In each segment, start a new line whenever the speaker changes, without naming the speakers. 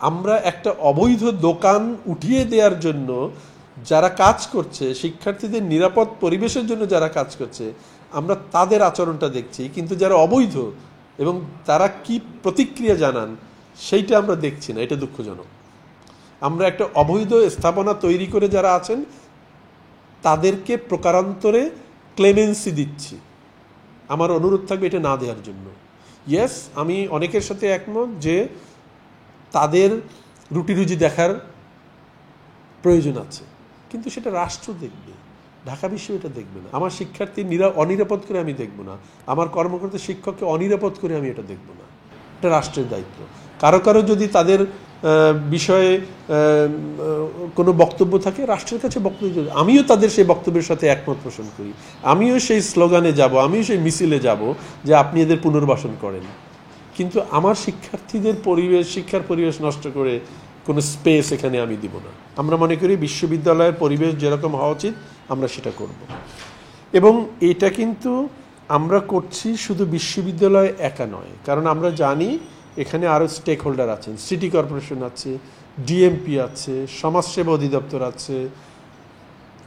আমরা একটা অবৈধ দোকান উঠিয়ে দেওয়ার জন্য যারা কাজ করছে, শিক্ষার্থীদের নিরাপদ পরিবেশের জন্য যারা কাজ করছে, আমরা তাদের আচরণটা দেখছি, কিন্তু যারা অবৈধ এবং তারা কি প্রতিক্রিয়া জানান সেইটা আমরা দেখছি না। এটা দুঃখজনক। আমরা একটা অবৈধ স্থাপনা তৈরি করে যারা আছেন তাদেরকে প্রকারান্তরে ক্লেমেন্সি দিচ্ছি। আমার অনুরোধ থাকবে এটা না দেওয়ার জন্য। ইয়েস, আমি অনেকের সাথে একমত যে তাদের রুটি রুজি দেখার প্রয়োজন আছে, কিন্তু সেটা রাষ্ট্র দেখবে, ঢাকা বিশ্ব এটা দেখবে না। আমার শিক্ষার্থী অনিরাপদ করে আমি দেখব না, আমার কর্মকর্তা শিক্ষককে অনিরাপদ করে আমি এটা দেখব না। এটা রাষ্ট্রের দায়িত্ব। কারো কারো যদি তাদের বিষয়ে কোনো বক্তব্য থাকে, রাষ্ট্রের কাছে বক্তব্য, আমিও তাদের সেই বক্তব্যের সাথে একমত পোষণ করি, আমিও সেই স্লোগানে যাব, আমিও সেই মিছিলে যাব যে আপনি এদের পুনর্বাসন করেন। কিন্তু আমার শিক্ষার্থীদের পরিবেশ, শিক্ষার পরিবেশ নষ্ট করে কোনো স্পেস এখানে আমি দিব না। আমরা মনে করি বিশ্ববিদ্যালয়ের পরিবেশ যেরকম হওয়া উচিত আমরা সেটা করব। এবং এটা কিন্তু আমরা করছি শুধু বিশ্ববিদ্যালয় একা নয়, কারণ আমরা জানি এখানে আরও স্টেক হোল্ডার আছেন। সিটি কর্পোরেশন আছে, ডিএমপি আছে, সমাজসেবা অধিদপ্তর আছে,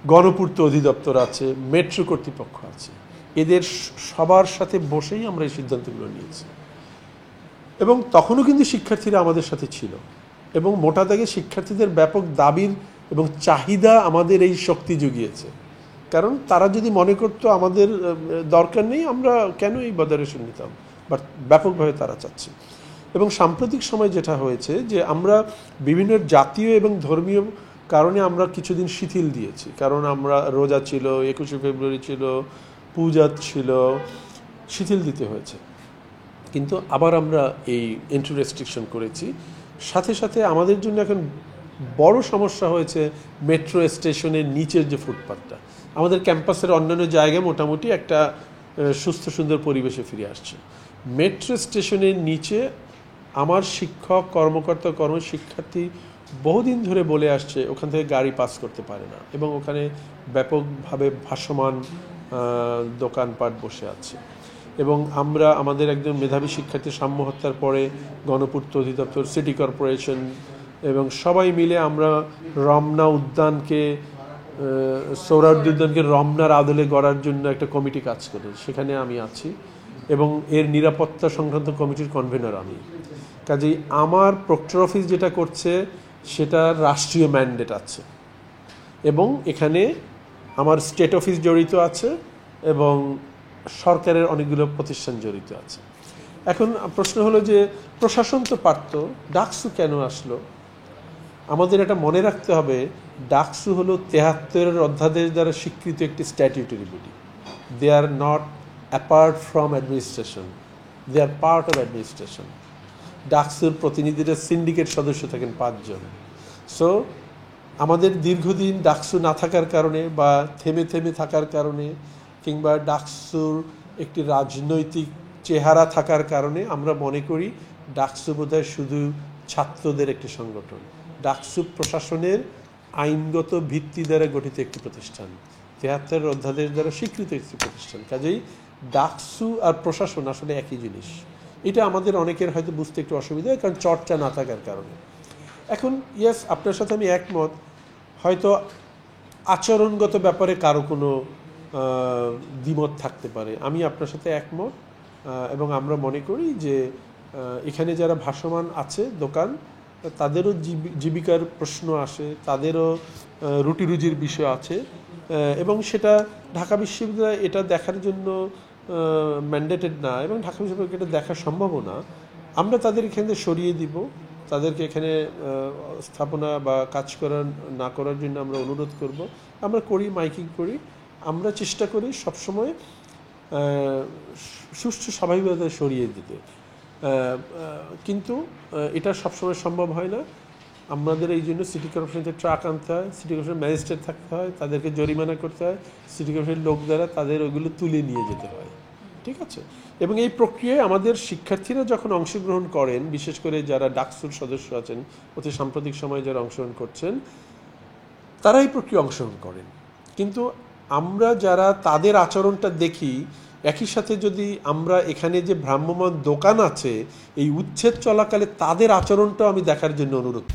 গণপূর্ত অধিদপ্তর আছে, মেট্রো কর্তৃপক্ষ আছে। এদের সবার সাথে বসেই আমরা এই সিদ্ধান্তগুলো নিয়েছি। এবং তখনও কিন্তু শিক্ষার্থীরা আমাদের সাথে ছিল, এবং মোটা দাগে শিক্ষার্থীদের ব্যাপক দাবির এবং চাহিদা আমাদের এই শক্তি জুগিয়েছে। কারণ তারা যদি মনে করতো আমাদের দরকার নেই, আমরা কেন এই বদারেশন নিতাম, বাট ব্যাপকভাবে তারা চাচ্ছে। এবং সাম্প্রতিক সময় যেটা হয়েছে যে আমরা বিভিন্ন জাতীয় এবং ধর্মীয় কারণে আমরা কিছুদিন শিথিল দিয়েছি, কারণ আমরা রোজা ছিল, 21শে ফেব্রুয়ারি ছিল, পূজা ছিল, শিথিল দিতে হয়েছে। কিন্তু আবার আমরা এই এন্ট্রি রেস্ট্রিকশন করেছি। সাথে সাথে আমাদের জন্য এখন বড় সমস্যা হয়েছে মেট্রো স্টেশনের নিচের যে ফুটপাথটা। আমাদের ক্যাম্পাসের অন্যান্য জায়গায় মোটামুটি একটা সুস্থ সুন্দর পরিবেশে ফিরে আসছে। মেট্রো স্টেশনের নিচে আমার শিক্ষক, কর্মকর্তা, শিক্ষার্থী বহুদিন ধরে বলে আসছে ওখান থেকে গাড়ি পাস করতে পারে না, এবং ওখানে ব্যাপকভাবে ভাসমান দোকানপাট বসে আছে। এবং আমরা আমাদের একজন মেধাবী শিক্ষার্থী সাম্য হত্যার পরে গণপূর্ত অধিদপ্তর, সিটি কর্পোরেশন এবং সবাই মিলে আমরা রমনা উদ্যানকে, সোহরাওয়ার্দী উদ্যানকে রমনার আদলে গড়ার জন্য একটা কমিটি কাজ করে, সেখানে আমি আছি এবং এর নিরাপত্তা সংক্রান্ত কমিটির কনভেনর আমি। কাজেই আমার প্রক্টর অফিস যেটা করছে সেটা রাষ্ট্রীয় ম্যান্ডেট আছে, এবং এখানে আমার স্টেট অফিস জড়িত আছে এবং সরকারের অনেকগুলো প্রতিষ্ঠান জড়িত আছে। এখন প্রশ্ন হলো যে প্রশাসন তো পারত, ডাকসু কেন আসলো? আমাদের এটা মনে রাখতে হবে, ডাকসু হলো 73 অধ্যাদেশ দ্বারা স্বীকৃত একটি statutory body. They are not apart from administration, they are part of administration. ডাকসুর প্রতিনিধিরা সিন্ডিকেট সদস্য থাকেন 5 জন। সো আমাদের দীর্ঘদিন ডাকসু না থাকার কারণে বা থেমে থেমে থাকার কারণে কিংবা ডাকসুর একটি রাজনৈতিক চেহারা থাকার কারণে আমরা মনে করি ডাকসু বোধহয় শুধু ছাত্রদের একটি সংগঠন। ডাকসু প্রশাসনের আইনগত ভিত্তি দ্বারা গঠিত একটি প্রতিষ্ঠান, 73 অধ্যাদেশ দ্বারা স্বীকৃত একটি প্রতিষ্ঠান। কাজেই ডাকসু আর প্রশাসন আসলে একই জিনিস। এটা আমাদের অনেকের হয়তো বুঝতে একটু অসুবিধা হয়, কারণ চর্চা না থাকার কারণে। এখন ইয়েস, আপনার সাথে আমি একমত, হয়তো আচরণগত ব্যাপারে কারো কোনো দ্বিমত থাকতে পারে, আমি আপনার সাথে একমত। এবং আমরা মনে করি যে এখানে যারা ভাসমান আছে দোকান, তাদেরও জীবিকার প্রশ্ন আসে, তাদেরও রুটি রুজির বিষয় আছে, এবং সেটা ঢাকা বিশ্ববিদ্যালয় এটা দেখার জন্য ম্যান্ডেটেড না, এবং ঢাকা বিশ্ববিদ্যালয় এটা দেখা সম্ভবও না। আমরা তাদের এখানে সরিয়ে দিব, তাদেরকে এখানে স্থাপনা বা কাজ না করার জন্য আমরা অনুরোধ করব। আমরা করি, মাইকিং করি, আমরা চেষ্টা করি সবসময় সুষ্ঠু স্বাভাবিকভাবে সরিয়ে দিতে, কিন্তু এটা সবসময় সম্ভব হয় না। আমাদের এই জন্য সিটি কর্পোরেশনকে ট্রাক আনতে হয়, সিটি কর্পোরেশন ম্যাজিস্ট্রেট থাকতে হয়, তাদেরকে জরিমানা করতে হয়, সিটি কর্পোরেশনের লোক দ্বারা তাদের ওইগুলো তুলে নিয়ে যেতে হয়, ঠিক আছে? এবং এই প্রক্রিয়ায় আমাদের শিক্ষার্থীরা যখন অংশগ্রহণ করেন, বিশেষ করে যারা ডাকসুর সদস্য আছেন, অতি সাম্প্রতিক সময়ে যারা অংশগ্রহণ করছেন, তারা এই প্রক্রিয়া অংশগ্রহণ করেন। কিন্তু আমরা যারা তাদের আচরণটা দেখি, একই সাথে যদি আমরা এখানে যে ভ্রাম্যমাণ দোকান আছে এই উচ্ছেদ চলাকালে তাদের আচরণটাও আমি দেখার জন্য অনুরোধ